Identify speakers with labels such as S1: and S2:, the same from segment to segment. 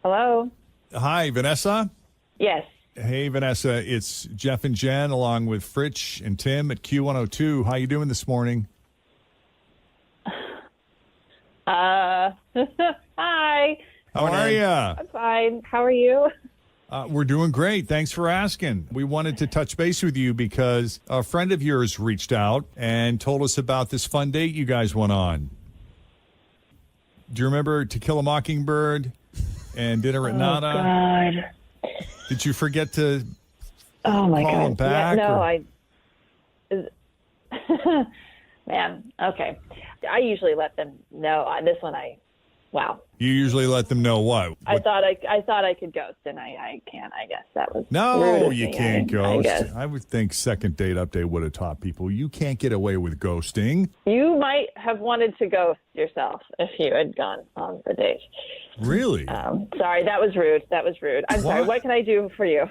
S1: Hello?
S2: Hi, Vanessa.
S1: Yes.
S2: Hey, Vanessa. It's Jeff and Jen along with Fritch and Tim at Q102. How you doing this morning?
S1: Hi.
S2: How are you?
S1: I'm fine. How are you?
S2: We're doing great. Thanks for asking. We wanted to touch base with you because a friend of yours reached out and told us about this fun date you guys went on. Do you remember To Kill a Mockingbird and Dinner at Nana?
S1: Oh, God.
S2: Did you forget to
S1: Oh, my
S2: call
S1: God.
S2: him back?
S1: Man, okay. I usually let them know. This one, wow.
S2: You usually let them know what?
S1: I thought I could ghost, and I can't. I guess that was
S2: No,
S1: rude of
S2: you
S1: me,
S2: can't
S1: I
S2: ghost.
S1: guess.
S2: I would think Second Date Update would have taught people you can't get away with ghosting.
S1: You might have wanted to ghost yourself if you had gone on the date.
S2: Really?
S1: Sorry, that was rude. I'm sorry.
S2: What?
S1: What can I do for you?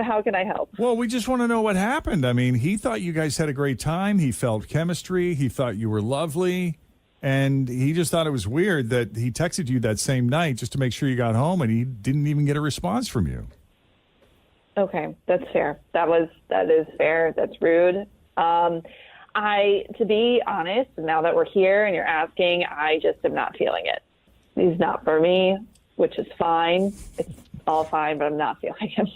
S1: How can I help?
S2: Well, we just want to know what happened. I mean, he thought you guys had a great time. He felt chemistry. He thought you were lovely. And he just thought it was weird that he texted you that same night just to make sure you got home, and he didn't even get a response from you.
S1: Okay, that's fair. That is fair. That's rude. To be honest, now that we're here and you're asking, I just am not feeling it. He's not for me, which is fine. It's all fine, but I'm not feeling him.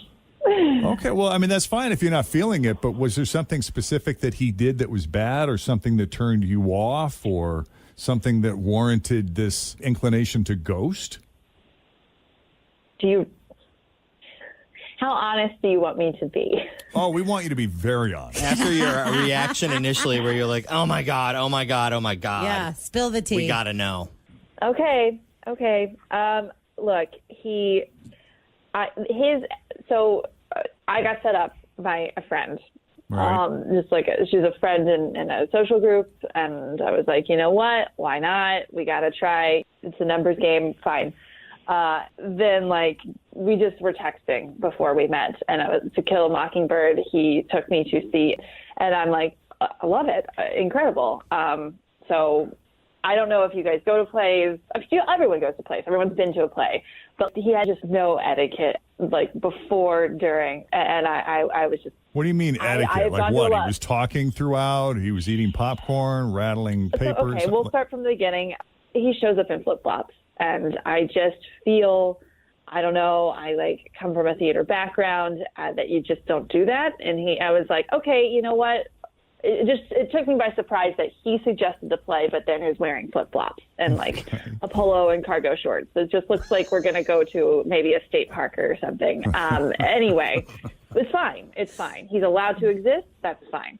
S2: Okay, well, I mean, that's fine if you're not feeling it, but was there something specific that he did that was bad or something that turned you off or something that warranted this inclination to ghost?
S1: How honest do you want me to be?
S2: Oh, we want you to be very honest.
S3: After your reaction initially where you're like, oh my God, oh my God, oh my God.
S4: Yeah, spill the tea.
S3: We got to know.
S1: Okay. Look, I got set up by a friend.
S2: Right.
S1: She's a friend in a social group, and I was like, you know what? Why not? We got to try. It's a numbers game. Fine. Then we just were texting before we met, and it was To Kill a Mockingbird. He took me to see, and I'm like, I love it. Incredible. So I don't know if you guys go to plays. Everyone goes to plays. Everyone's been to a play, but he had just no etiquette, before, during, and I was just.
S2: What do you mean etiquette?
S1: I've
S2: Like
S1: gone to
S2: what?
S1: a
S2: He
S1: lot.
S2: was talking throughout. He was eating popcorn, rattling papers.
S1: Okay, we'll start from the beginning. He shows up in flip-flops, and I just feel, I don't know, I come from a theater background, that you just don't do that. And I was like, okay, you know what? It took me by surprise that he suggested the play, but then he was wearing flip-flops and a polo and cargo shorts. It just looks like we're going to go to maybe a state park or something. Anyway, it's fine. It's fine. He's allowed to exist. That's fine.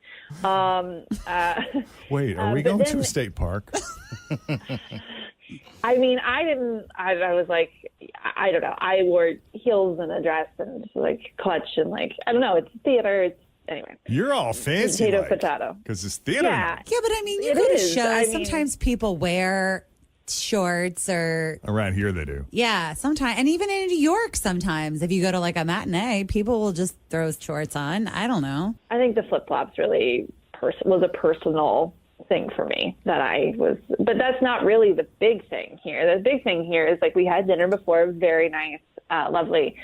S2: Wait, are we going to a state park?
S1: I mean, I was like, I don't know. I wore heels and a dress and clutch and I don't know. It's theater. Anyway.
S2: You're all fancy.
S1: Potato.
S2: Because it's theater.
S1: Yeah.
S4: Yeah, but I mean, you
S1: It
S4: go to
S1: is.
S4: shows. Sometimes people wear shorts or.
S2: Around here they do.
S4: Yeah, sometimes. And even in New York, sometimes if you go to a matinee, people will just throw shorts on. I don't know.
S1: I think the flip-flops really was a personal thing for me but that's not really the big thing here. The big thing here is we had dinner before, very nice, lovely,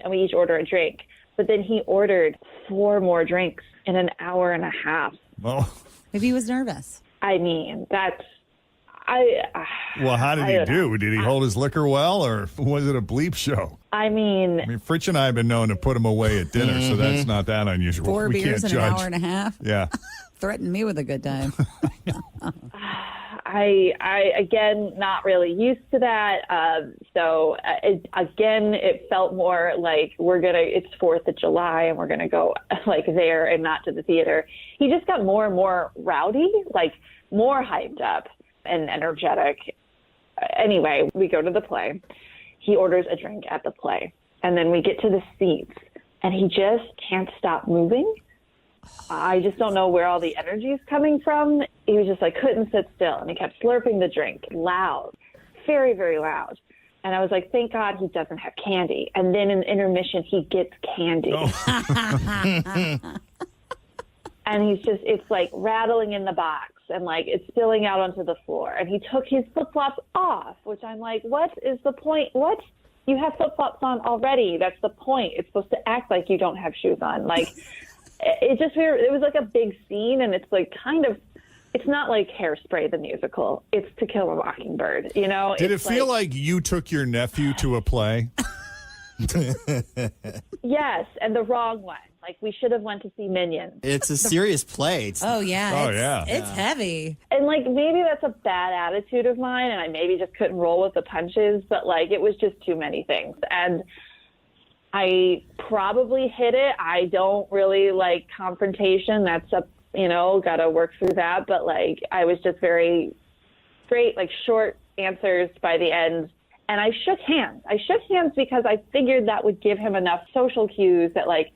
S1: and we each order a drink. But then he ordered 4 more drinks in an hour and a half.
S2: Well,
S4: Maybe he was nervous.
S1: I mean,
S2: well, how did he do? Did he hold his liquor well, or was it a bleep show?
S1: I mean,
S2: Fritch and I have been known to put him away at dinner, so that's not that unusual.
S4: 4
S2: we
S4: beers
S2: can't
S4: in
S2: judge.
S4: an hour and a half.
S2: Yeah.
S4: Threatened me with a good time.
S1: I again, not really used to that. It felt more like it's 4th of July and we're going to go there and not to the theater. He just got more and more rowdy, more hyped up and energetic. Anyway, we go to the play. He orders a drink at the play, and then we get to the seats and he just can't stop moving. I just don't know where all the energy is coming from. He was just couldn't sit still, and he kept slurping the drink loud, very, very loud. And I was like, thank God he doesn't have candy. And then in intermission, he gets candy.
S2: Oh.
S1: And it's rattling in the box, and it's spilling out onto the floor. And he took his flip-flops off, which I'm like, what is the point? What you have flip-flops on already. That's the point. It's supposed to act like you don't have shoes on. Like, it just weird. It was like a big scene, and it's like kind of, it's not like Hairspray the musical. It's To Kill a Mockingbird, you know?
S2: Did it feel like you took your nephew to a play?
S1: Yes, and the wrong one. Like, we should have went to see Minions.
S3: It's a serious play.
S4: Oh, yeah.
S2: Oh,
S4: it's,
S2: yeah.
S4: It's heavy.
S1: And, like, maybe that's a bad attitude of mine, and I maybe just couldn't roll with the punches, but, like, it was just too many things. And I probably hit it. I don't really like confrontation. That's got to work through that. But, like, I was just very straight, like, short answers by the end. And I shook hands. I shook hands because I figured that would give him enough social cues that, like,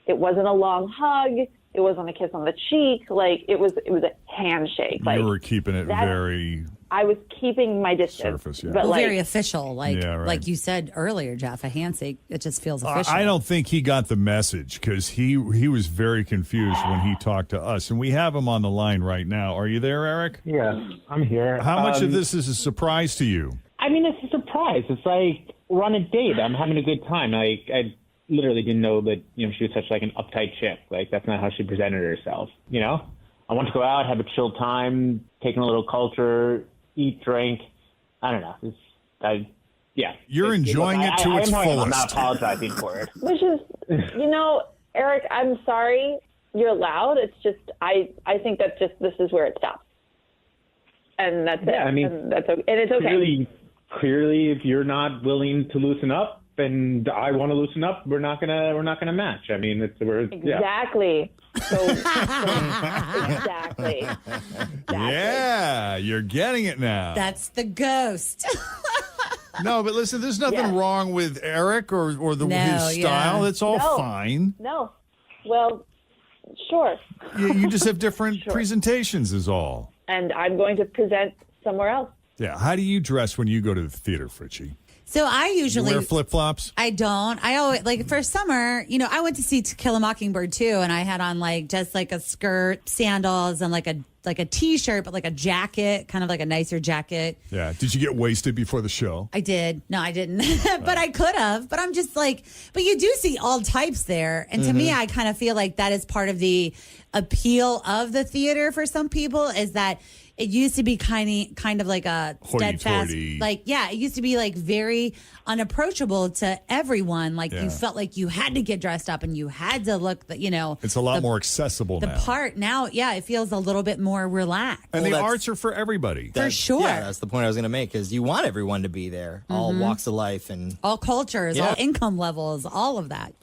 S1: it wasn't a long hug. It wasn't a kiss on the cheek. Like, it was a handshake. Like,
S2: you were keeping it very...
S1: I was keeping my distance.
S2: Surface, yeah.
S1: But
S4: Well,
S1: like,
S4: very official. Like,
S2: Yeah, right.
S4: like you said earlier, Jeff, a handshake, it just feels official.
S2: I don't think he got the message because he was very confused when he talked to us. And we have him on the line right now. Are you there, Eric?
S5: Yeah, I'm here.
S2: How much of this is a surprise to you?
S5: I mean, it's a surprise. It's like we're on a date. I'm having a good time. Like, I literally didn't know that, she was such like an uptight chick. Like, that's not how she presented herself, I want to go out, have a chill time, take in a little culture, eat, drink. I don't know. Yeah.
S2: You're enjoying it to its
S5: I'm
S2: fullest.
S5: not apologizing for it.
S1: which is, Eric, I'm sorry. You're loud. It's just, I think that this is where it stops. And that's it.
S5: I mean,
S1: and that's okay. And it's okay.
S5: Clearly, if you're not willing to loosen up, and I want to loosen up, we're not gonna match. I mean,
S1: Exactly. So, exactly.
S2: Yeah, you're getting it now.
S4: That's the ghost.
S2: No, but listen, there's nothing wrong with Eric or his style.
S4: yeah.
S2: It's all
S1: No.
S2: fine.
S1: No. Well, sure.
S2: You just have different presentations is all.
S1: And I'm going to present somewhere else.
S2: Yeah. How do you dress when you go to the theater, Fritchie?
S4: So I
S2: You
S4: usually
S2: wear flip-flops?
S4: I don't. I always like for summer, I went to see To Kill a Mockingbird too, and I had on like just like a skirt, sandals, and like a t-shirt, but like a jacket, kind of like a nicer jacket.
S2: Yeah. Did you get wasted before the show?
S4: I did. No, I didn't. But I could have. But I'm just like, but you do see all types there. And to me, I kind of feel like that is part of the appeal of the theater for some people is that it used to be kind of like a steadfast,
S2: Hoity-toity.
S4: like, yeah, it used to be like very unapproachable to everyone. Like
S2: Yeah.
S4: you felt like you had to get dressed up and you had to look,
S2: It's a lot more accessible
S4: the
S2: now.
S4: part now. Yeah, it feels a little bit more relaxed.
S2: And the
S3: Well, that's-
S2: arts are for everybody.
S4: For sure.
S3: Yeah, that's the point I was going to make because you want everyone to be there, all walks of life. And
S4: All cultures,
S3: Yeah.
S4: all income levels, all of that.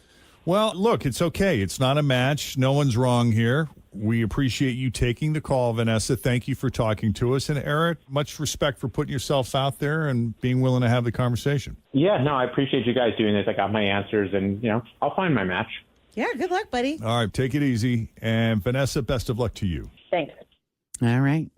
S2: Well, look, it's okay. It's not a match. No one's wrong here. We appreciate you taking the call, Vanessa. Thank you for talking to us. And Eric, much respect for putting yourself out there and being willing to have the conversation.
S5: Yeah, no, I appreciate you guys doing this. I got my answers, and I'll find my match.
S4: Yeah, good luck, buddy.
S2: All right, take it easy. And Vanessa, best of luck to you.
S1: Thanks.
S4: All right.